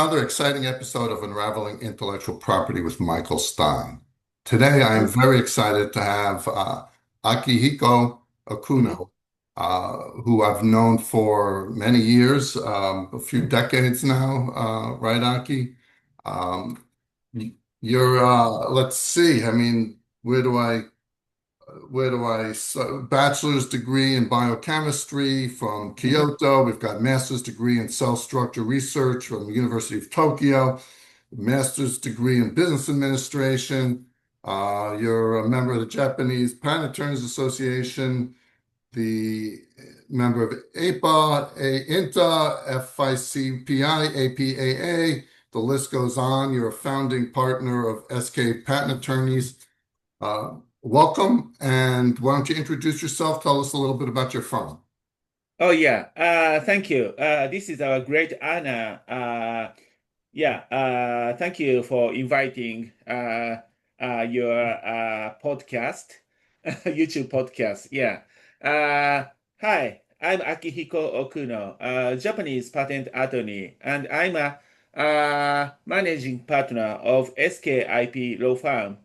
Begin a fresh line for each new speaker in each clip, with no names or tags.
Another exciting episode of Unraveling Intellectual Property with Michael Stein. Today, I am
Oh,
very excited to have Akihiko
mhm.
Okuno, who I've known for many years, a few decades now, right, Aki? Um, you're, let's see, I mean, so bachelor's degree in biochemistry from
Mhm.
Kyoto. We've got master's degree in cell structure research from the University of Tokyo, master's degree in business administration. You're a member of the Japanese Patent Attorneys Association, the member of APA, INTA, FICPI, APAA. The list goes on. You're a founding partner of SK Patent Attorneys. Welcome, and why don't you introduce yourself? Tell us a little bit about your firm.
Oh yeah. Thank you. This is a great honor. Thank you for inviting your podcast, YouTube podcast. Yeah. Uh, Hi, I'm Akihiko Okuno, Japanese patent attorney, and I'm a managing partner of SKIP law firm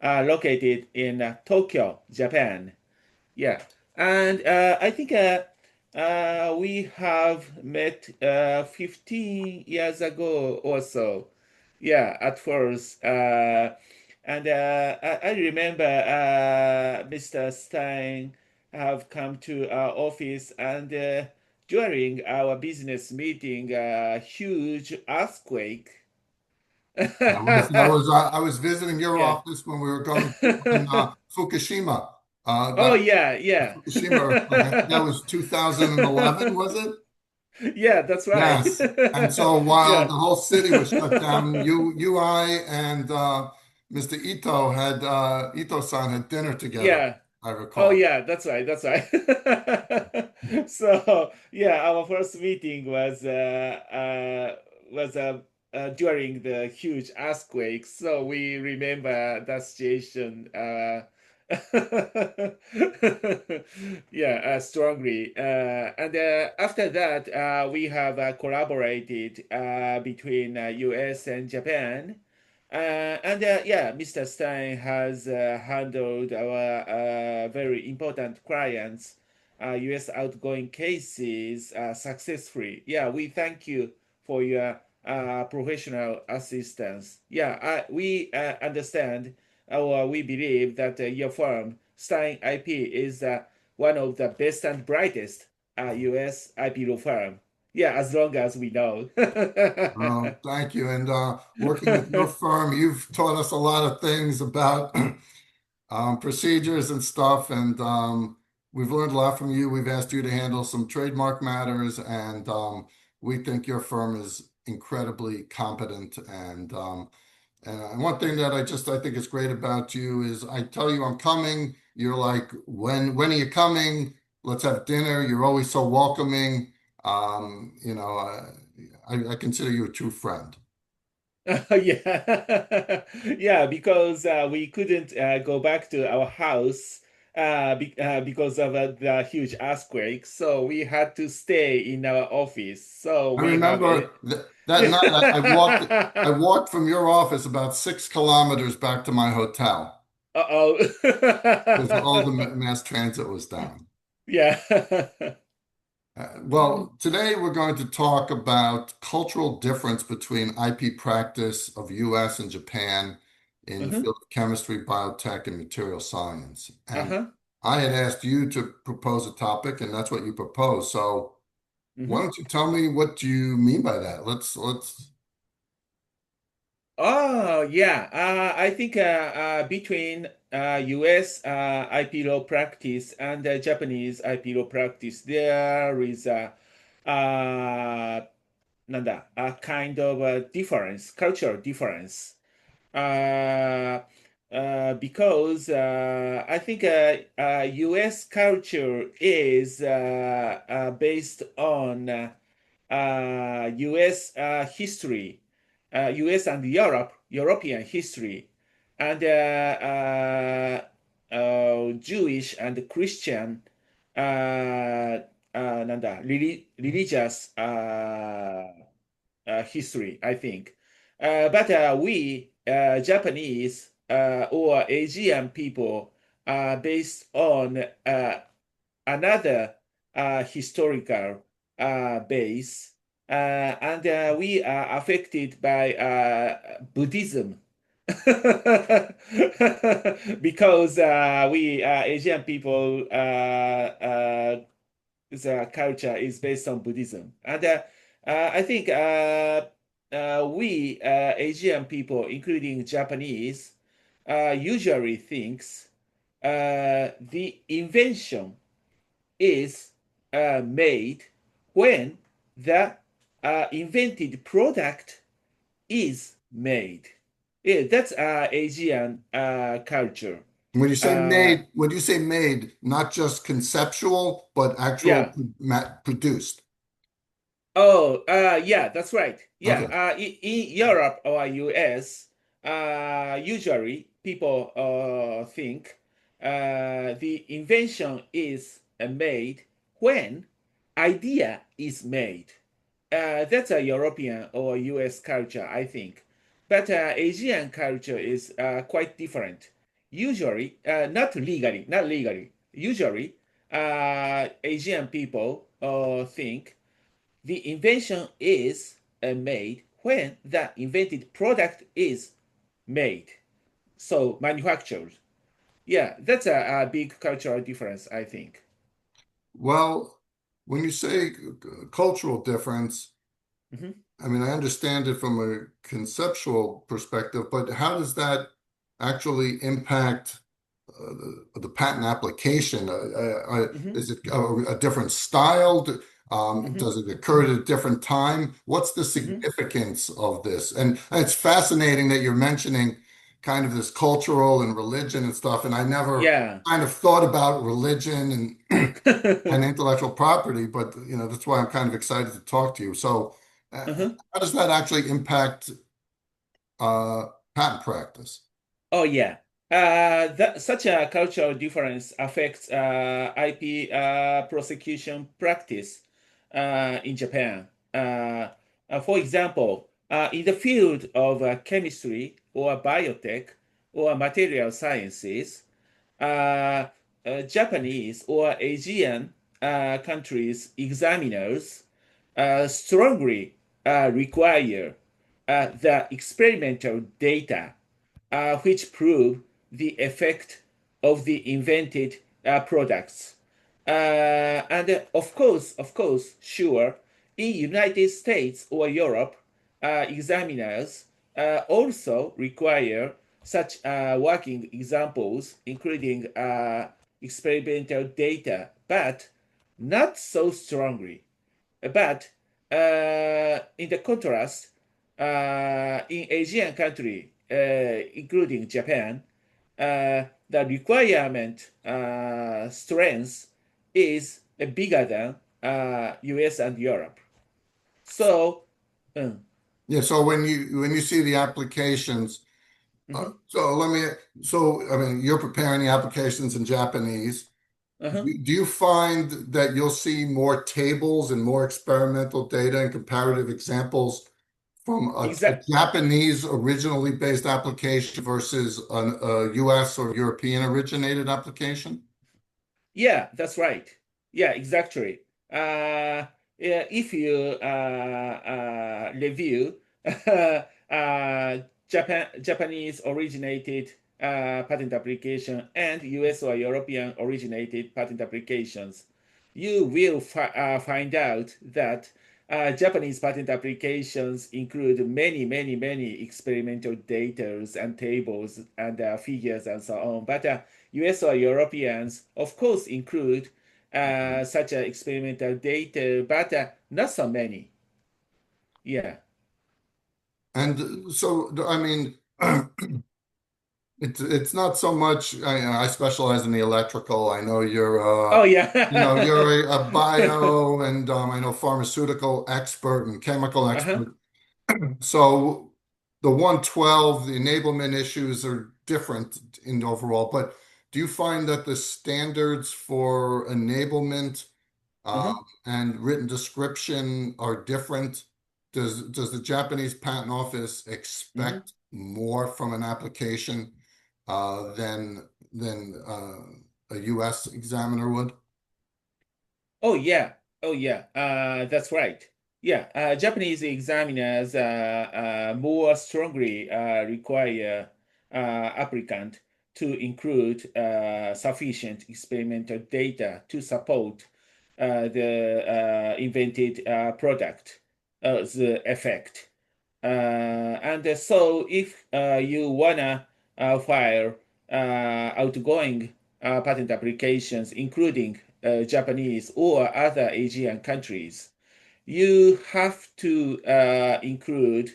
located in Tokyo, Japan. Yeah, and I think we have met 15 years ago or so. Yeah, at first. And I remember Mr. Stein have come to our office and during our business meeting, a huge earthquake.
I was visiting your
Yeah.
office when we were going through in Fukushima.
Oh
That
yeah,
the
yeah.
Fukushima earthquake. I think that was 2011, was it?
Yeah, that's right.
Yes. And so while
Yeah,
the whole city was shut down, I, and Mr. Ito-san had dinner together,
yeah.
I
Oh
recall.
yeah, that's right, that's right. So yeah, our first meeting was during the huge earthquake, so we remember that situation yeah, strongly. And after that, we have collaborated between US and Japan. Yeah, Mr. Stein has handled our very important clients' US outgoing cases successfully. Yeah, we thank you for your professional assistance. Yeah, we understand or we believe that your firm, Stein IP, is one of the best and brightest US IP law firm. Yeah, as long as we know.
Oh, thank you. And working with your firm, you've taught us a lot of things about procedures and stuff. And we've learned a lot from you. We've asked you to handle some trademark matters, and we think your firm is incredibly competent. And one thing that I think is great about you is I tell you I'm coming. You're like, when are you coming? Let's have dinner. You're always so welcoming. I consider you a true friend.
Yeah, yeah, because we couldn't go back to our house because of the huge earthquake, so we had to stay in our office. So
I
we have a
remember that night I walked from your office about 6 kilometers back to my hotel because all the
Uh-oh.
mass transit was down.
Yeah.
Well, today we're going to talk about cultural difference between IP practice of US and Japan in the
Uh-huh.
field of chemistry, biotech, and material science. And
Uh-huh.
I had asked you to propose a topic, and that's what you proposed. So why
Mhm.
don't you tell me what you mean by that? Let's
Oh, yeah. I think between US IP law practice and Japanese IP law practice, there is a kind of a difference, cultural difference. Uh, because I think US culture is based on US history, US and European history, and Jewish and Christian religious history, I think. But we Japanese or Asian people are based on another historical base, and we are affected by Buddhism because we Asian people the culture is based on Buddhism, and I think we Asian people, including Japanese, usually thinks the invention is made when the invented product is made. Yeah, that's Asian culture. Uh,
When you say made, not just conceptual, but actual
yeah.
produced.
Oh, yeah, that's right. Yeah,
Okay.
in Europe or US, usually people think the invention is made when idea is made. That's a European or US culture, I think. But Asian culture is quite different. Usually, not legally. Usually, Asian people think the invention is made when the invented product is made, so manufactured. Yeah, that's a big cultural difference, I think.
Well, when you say cultural difference,
Mhm.
I mean, I understand it from a conceptual perspective, but how does that actually impact the patent application?
Mhm.
Is it a different style?
Mhm.
Does it occur at a different time? What's the
Mhm.
significance of this? And it's fascinating that you're mentioning kind of this cultural and religion and stuff. And I never
Yeah.
kind of thought about religion and and intellectual property, but that's why I'm kind of excited to talk to you. So,
Uh-huh.
how does that actually impact uh, patent practice?
Oh yeah. Such a cultural difference affects IP prosecution practice in Japan. For example, in the field of chemistry or biotech or material sciences, uh, Japanese or Asian countries examiners strongly require the experimental data which prove the effect of the invented products. And of course, sure, in United States or Europe, examiners also require such working examples, including experimental data, but not so strongly. But in the contrast, in Asian country, including Japan, the requirement strength is bigger than US and Europe. So, mm,
Yeah, so when you see the applications,
mhm,
so I mean, you're preparing the applications in Japanese.
uh-huh,
Do you find that you'll see more tables and more experimental data and comparative examples from a
exact.
Japanese originally based application versus a US or European originated application?
Yeah, that's right. Yeah, exactly. Yeah, if you review Japanese originated patent application and US or European originated patent applications, you will find out that Japanese patent applications include many experimental data and tables and figures and so on. But US or Europeans, of course, include such experimental data, but not so many. Yeah.
And so, I mean, it's not so much. I specialize in the electrical. I know
Oh,
you're
yeah.
a bio and I know pharmaceutical expert and chemical
Uh-huh.
expert. So the 112, the enablement issues are different in overall, but do you find that the standards for enablement
Uh-huh.
and written description are different does the Japanese Patent Office
Mhm.
expect more from an application than a U.S. examiner would?
Oh yeah, oh yeah, that's right. Yeah, Japanese examiners more strongly require applicant to include sufficient experimental data to support the invented product, the effect. And so if you wanna file outgoing patent applications, including Japanese or other Asian countries, you have to include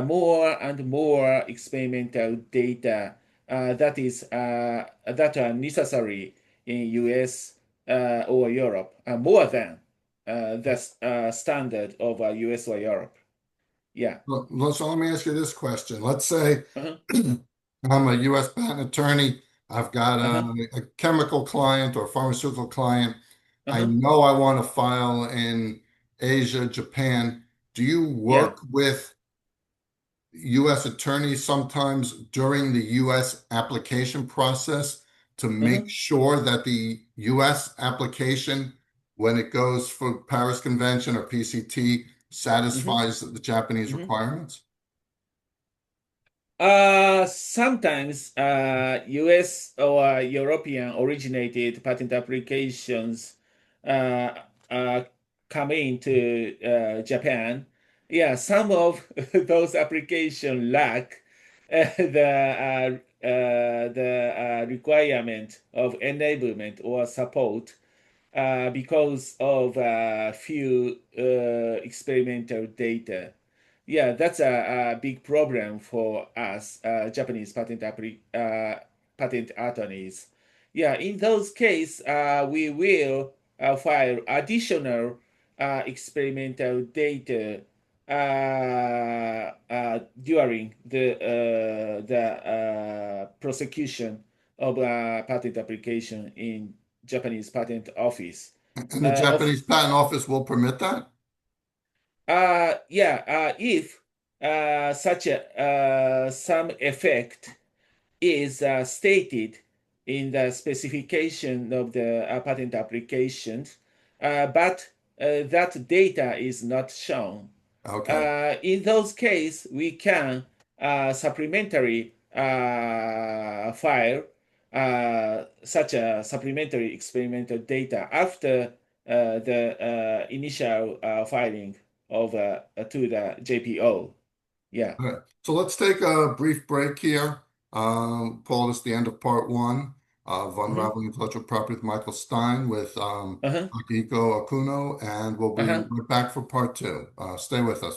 more and more experimental data that are necessary in US or Europe, more than the standard of US or Europe. Yeah.
So let me ask you this question. Let's say
Uh-huh.
I'm a U.S. patent attorney. I've got
Uh-huh.
a chemical client or pharmaceutical client. I
Uh-huh.
know I want to file in Asia, Japan. Do you
Yeah.
work with U.S. attorneys sometimes during the U.S. application process to
Uh-huh.
make sure that the U.S. application, when it goes for Paris Convention or PCT,
Mm-hmm.
satisfies the Japanese
Mm-hmm.
requirements?
Sometimes US or European originated patent applications uh, uh, come into Japan. Yeah, some of those applications lack the requirement of enablement or support because of few experimental data. Yeah, that's a big problem for us, Japanese patent attorneys. Yeah, in those cases, we will file additional experimental data during the prosecution of a patent application in Japanese Patent Office.
And the
Of
Japanese Patent Office will permit that?
Yeah, if such a some effect is stated in the specification of the patent applications, but that data is not shown.
Okay.
In those cases, we can supplementary file such a supplementary experimental data after the initial filing of to the JPO. Yeah.
All right. So let's take a brief break here. Paul, this is the end of part one of
Mm-hmm.
Unraveling Intellectual Property with Michael Stein with
Uh-huh.
Akihiko Okuno, and we'll be
Uh-huh.
right back for part two. Stay with us,